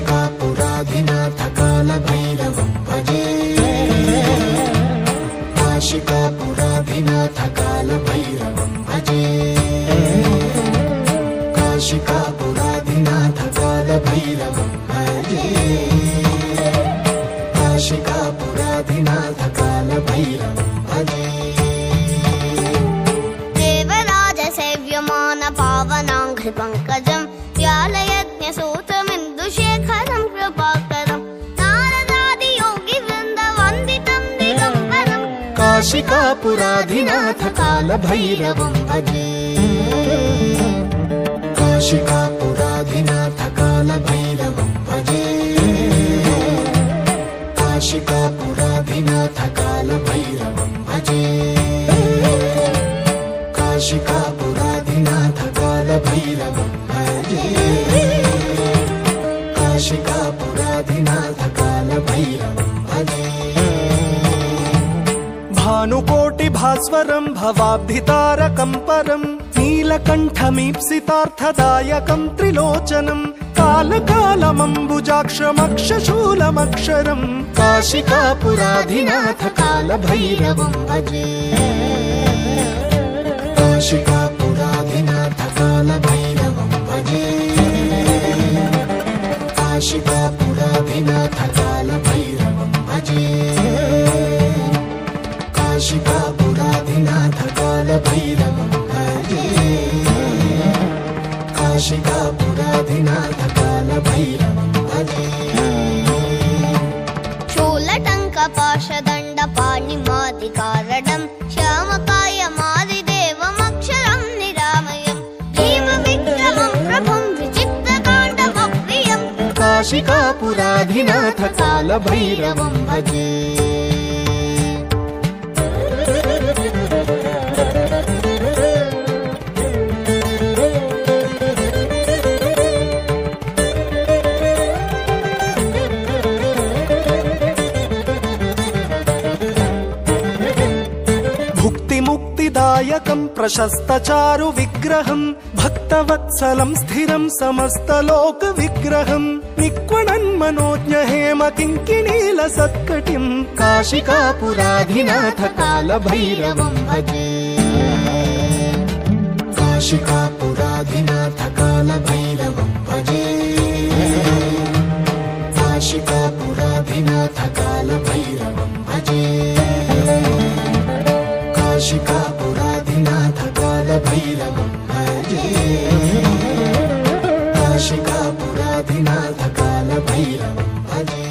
काशिकापुराधिनाथ कालभैरवं भजे काशिकापुराधिनाथ कालभैरवं भजे काशिकापुराधिनाथ कालभैरवं भजे काशिकापुराधिनाथ कालभैरवं भजे देवराज सेव्यमान पावनांघ्रि पंकजं व्यालयज्ञसूत्रमिन्दुशेखरं कृपाकरं नारदादि योगी वृन्द वन्दितं दिगम्बरं काशिकापुराधिनाथ कालभैरवं भजे काशिकापुराधिनाथ कालभैरवं भजे काशिकापुराधिनाथ कालभैरवं भजे काशिकापुराधिनाथ कालभैरवं भजे काशिकापुराधिनाथ कालभैरवं भजे भानुकोटि भास्वरं भवाब्धितारकं परं नीलकण्ठमीप्सितार्थदायकं त्रिलोचनं कालकालमम्बुजाक्षमक्षशूलमक्षरं काशिकापुराधिनाथ कालभैरवं भजे काशिकापुराधिनाथ कालभैरवं भजे काशिकापुराधिनाथ कालभैरवं भजे काशिकापुराधिनाथ कालभैरवं भजे काशिकापुराधिनाथ कालभैरवं भजे शूलटङ्कपाशदण्डपाणिमादिकारणं श्यामकायमादिदेवमक्षरं निरामयं भीमविक्रमं प्रभुं विचित्रताण्डवप्रियं काशिकापुराधिनाथ कालभैरवं भजे भुक्तिमुक्तिदायकं प्रशस्तचारु विग्रहं भक्तवत्सलं स्थिरं समस्तलोकविग्रहं निक्वणन्मनोज्ञ हेम किङ्किणीलसत्कटिं काशिकापुराधिनाथ कालभैरवं भजे काशिकापुराधिनाथ कालभैरवं भजे काशिकापुराधिनाथ कालभैरवं भजे काशिकापुराधिनाथ कालभैरवं भजे काशिकापुराधिनाथ कालभैरवं भजे।